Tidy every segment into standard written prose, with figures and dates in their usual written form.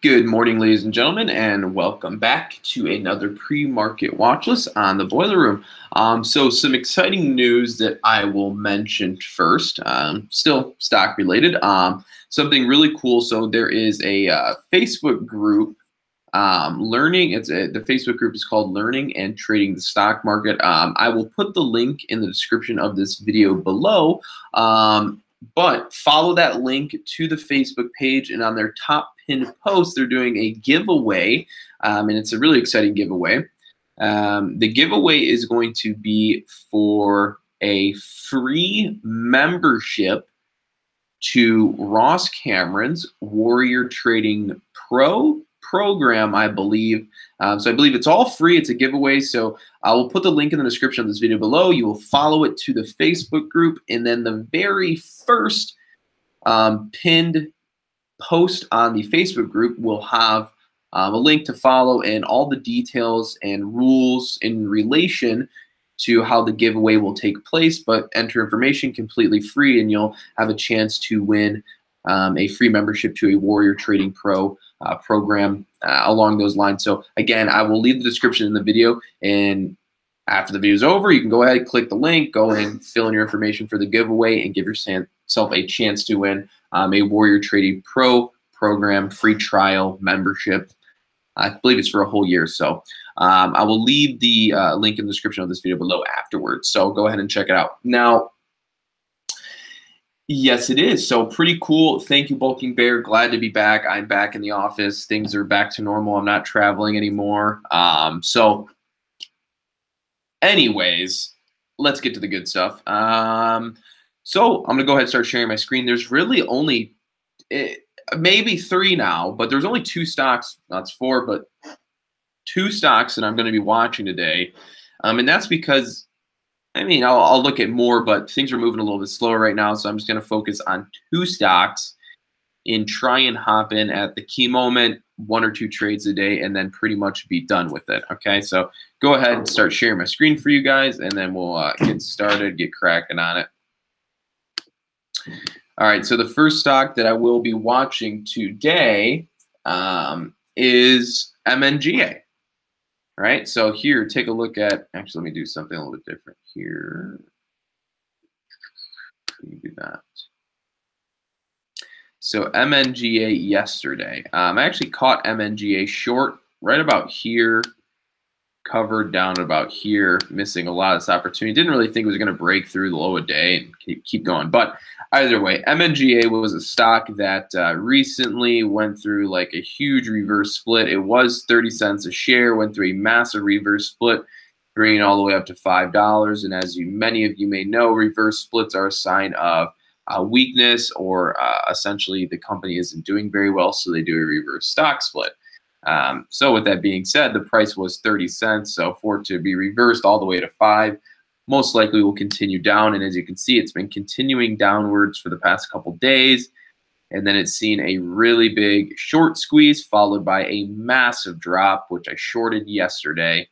Good morning, ladies and gentlemen, and welcome back to another pre-market watch list on the Boiler Room. So some exciting news that I will mention first, still stock related. Something really cool. So there is a Facebook group the Facebook group is called Learning and Trading the Stock Market. I will put the link in the description of this video below. But follow that link to the Facebook page, and on their top pinned post, they're doing a giveaway, and it's a really exciting giveaway. The giveaway is going to be for a free membership to Ross Cameron's Warrior Trading Pro program, I believe. So I believe it's all free. It's a giveaway. So I will put the link in the description of this video below. You will follow it to the Facebook group, and then the very first pinned post on the Facebook group will have a link to follow and all the details and rules in relation to how the giveaway will take place. But enter information completely free, and you'll have a chance to win a free membership to a Warrior Trading Pro program along those lines. So again, I will leave the description in the video, and after the video is over, you can go ahead, click the link, go ahead and fill in your information for the giveaway, and give yourself a chance to win a Warrior Trading Pro program free trial membership. I believe it's for a whole year. So I will leave the link in the description of this video below afterwards. So go ahead and check it out. Now, yes, it is. So pretty cool. Thank you, Bulking Bear. Glad to be back. I'm back in the office. Things are back to normal. I'm not traveling anymore. So anyways, let's get to the good stuff. So I'm going to go ahead and start sharing my screen. There's really only maybe 3 now, but there's only 2 stocks. That's 4, but 2 stocks that I'm going to be watching today. And that's because, I mean, I'll look at more, but things are moving a little bit slower right now, so I'm just going to focus on 2 stocks and try and hop in at the key moment, 1 or 2 trades a day, and then pretty much be done with it, okay? So go ahead and start sharing my screen for you guys, and then we'll get started, get cracking on it. All right, so the first stock that I will be watching today is MNGA. All right, so here, take a look at, actually, let me do something a little bit different here. Let me do that. So MNGA yesterday. I actually caught MNGA short right about here, covered down about here, missing a lot of this opportunity. Didn't really think it was going to break through the low a day and keep going. But either way, MNGA was a stock that recently went through like a huge reverse split. It was 30 cents a share, went through a massive reverse split, bringing it all the way up to $5. And as many of you may know, reverse splits are a sign of weakness, or essentially the company isn't doing very well, so they do a reverse stock split. So with that being said, the price was 30 cents. So for it to be reversed all the way to 5, most likely will continue down. And as you can see, it's been continuing downwards for the past couple days. And then it's seen a really big short squeeze followed by a massive drop, which I shorted yesterday.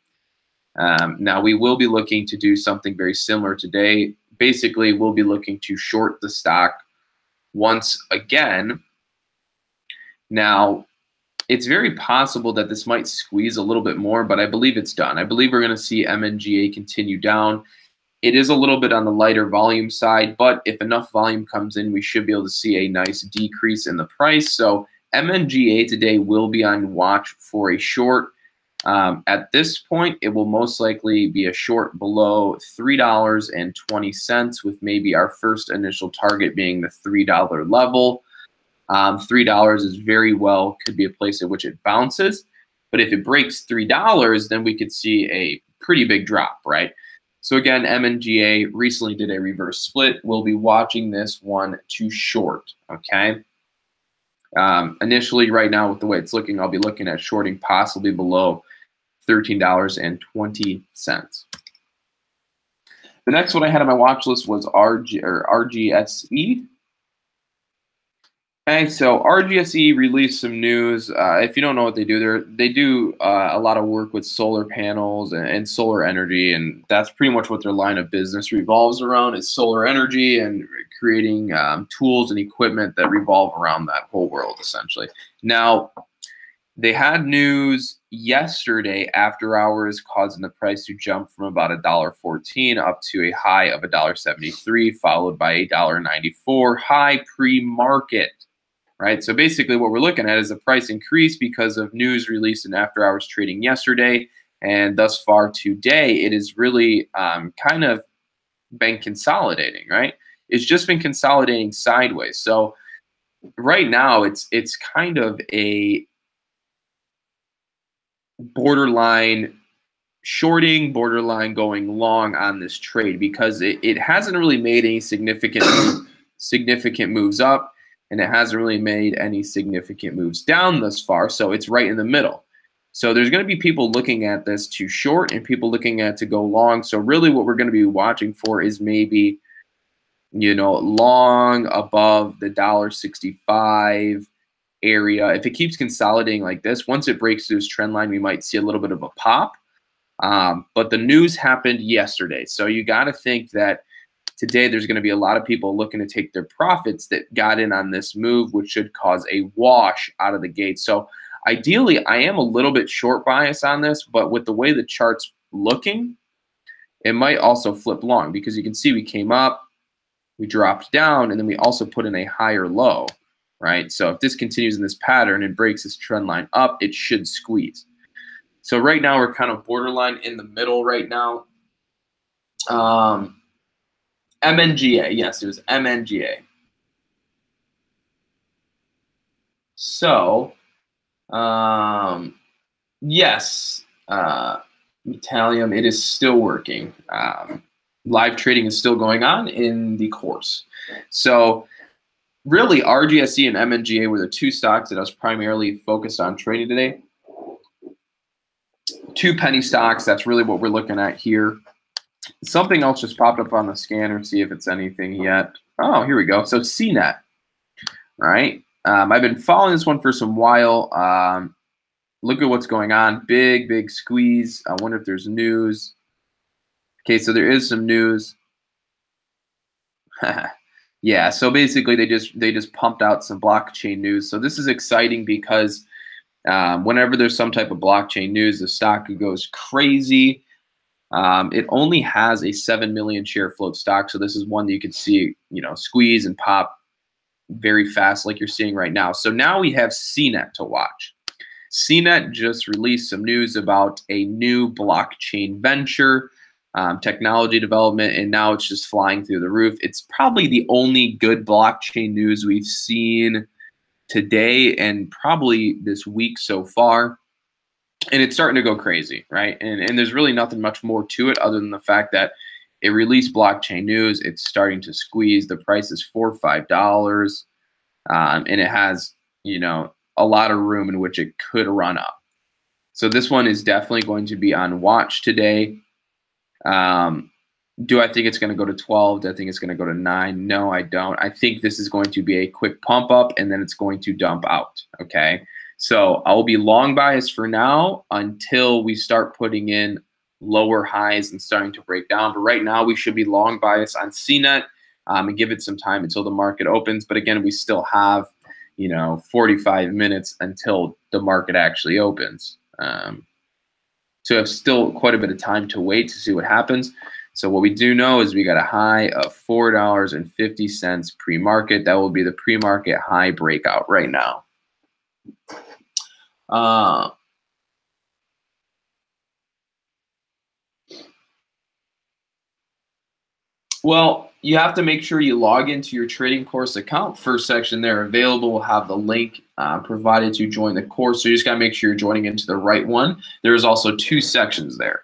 Now we will be looking to do something very similar today. Basically, we'll be looking to short the stock once again. Now, it's very possible that this might squeeze a little bit more, but I believe it's done. I believe we're going to see MNGA continue down. It is a little bit on the lighter volume side, but if enough volume comes in, we should be able to see a nice decrease in the price. So MNGA today will be on watch for a short. At this point, it will most likely be a short below $3.20, with maybe our first initial target being the $3 level. $3 is very well, could be a place at which it bounces. But if it breaks $3, then we could see a pretty big drop, right? So again, MNGA recently did a reverse split. We'll be watching this one to short, okay? Initially, right now, with the way it's looking, I'll be looking at shorting possibly below $13.20. The next one I had on my watch list was RGSE. Okay, so RGSE released some news. If you don't know what they do, they do a lot of work with solar panels and solar energy, and that's pretty much what their line of business revolves around, is solar energy and creating tools and equipment that revolve around that whole world, essentially. Now, They had news yesterday after hours causing the price to jump from about $1.14 up to a high of $1.73, followed by a $1.94 high pre-market, right? So basically what we're looking at is a price increase because of news released in after hours trading yesterday. And thus far today, it has really kind of been consolidating, right? It's just been consolidating sideways. So right now it's kind of a borderline shorting, borderline going long on this trade because it hasn't really made any significant moves up, and it hasn't really made any significant moves down thus far. So it's right in the middle. So there's going to be people looking at this to short and people looking at it to go long. So really what we're going to be watching for is maybe, you know, long above the $1.65 area. If it keeps consolidating like this, once it breaks through this trend line, we might see a little bit of a pop. But the news happened yesterday. So you got to think that today there's going to be a lot of people looking to take their profits that got in on this move, which should cause a wash out of the gate. So ideally, I am a little bit short bias on this, but with the way the chart's looking, it might also flip long because you can see we came up, we dropped down, and then we also put in a higher low, right? So if this continues in this pattern and breaks this trend line up, it should squeeze. So right now we're kind of borderline in the middle right now. MNGA, yes, it was MNGA. So, yes, Metalium, it is still working. Live trading is still going on in the course. So really, RGSE and MNGA were the two stocks that I was primarily focused on trading today. Two penny stocks, that's really what we're looking at here. Something else just popped up on the scanner, see if it's anything yet. Oh, here we go. So CNET, right? I've been following this one for some while. Look at what's going on. Big squeeze. I wonder if there's news. Okay, so there is some news. Yeah, so basically they just pumped out some blockchain news. So this is exciting because whenever there's some type of blockchain news, the stock goes crazy. It only has a 7 million share float stock, so this is one that you can see, you know, squeeze and pop very fast like you're seeing right now. So now we have CNET to watch. CNET just released some news about a new blockchain venture, technology development, and now it's just flying through the roof. It's probably the only good blockchain news we've seen today and probably this week so far. And it's starting to go crazy, right? And there's really nothing much more to it other than the fact that it released blockchain news. It's starting to squeeze. The price is $4 or $5, and it has, you know, a lot of room in which it could run up. So this one is definitely going to be on watch today. Do I think it's going to go to 12? Do I think it's going to go to 9? No, I don't. I think this is going to be a quick pump up, and then it's going to dump out, okay? So I will be long biased for now until we start putting in lower highs and starting to break down. But right now we should be long biased on CNET and give it some time until the market opens. But again, we still have, you know, 45 minutes until the market actually opens. So it's still quite a bit of time to wait to see what happens. So what we do know is we got a high of $4.50 pre-market. That will be the pre-market high breakout right now. Well, you have to make sure you log into your trading course account. First section there available will have the link provided to join the course. So you just got to make sure you're joining into the right one. There's also two sections there.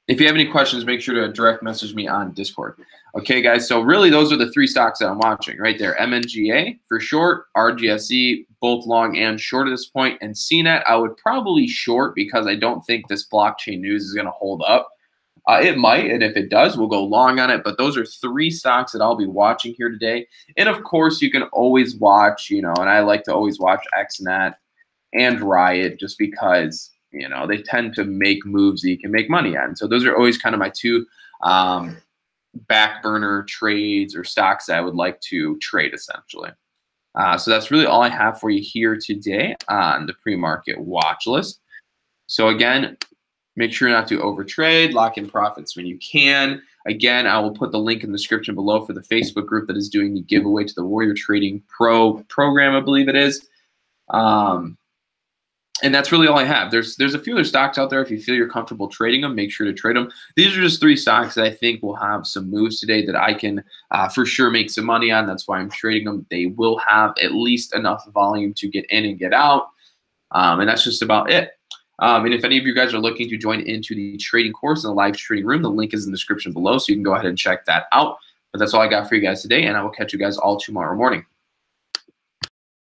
If you have any questions, make sure to direct message me on Discord. Okay, guys, so really those are the three stocks that I'm watching right there. MNGA for short, RGSE, both long and short at this point, and CNET I would probably short because I don't think this blockchain news is going to hold up. It might, and if it does, we'll go long on it. But those are three stocks that I'll be watching here today. And of course, you can always watch, you know, and I like to always watch XNet and Riot just because, you know, they tend to make moves that you can make money on. So those are always kind of my two back burner trades or stocks that I would like to trade essentially. So that's really all I have for you here today on the pre-market watch list. So again, make sure not to overtrade, lock in profits when you can. Again, I will put the link in the description below for the Facebook group that is doing the giveaway to the Warrior Trading Pro program, I believe it is. And that's really all I have. There's a few other stocks out there. If you feel you're comfortable trading them, make sure to trade them. These are just 3 stocks that I think will have some moves today that I can for sure make some money on. That's why I'm trading them. They will have at least enough volume to get in and get out. And that's just about it. And if any of you guys are looking to join into the trading course in the live trading room, the link is in the description below, so you can go ahead and check that out. But that's all I got for you guys today, and I will catch you guys all tomorrow morning.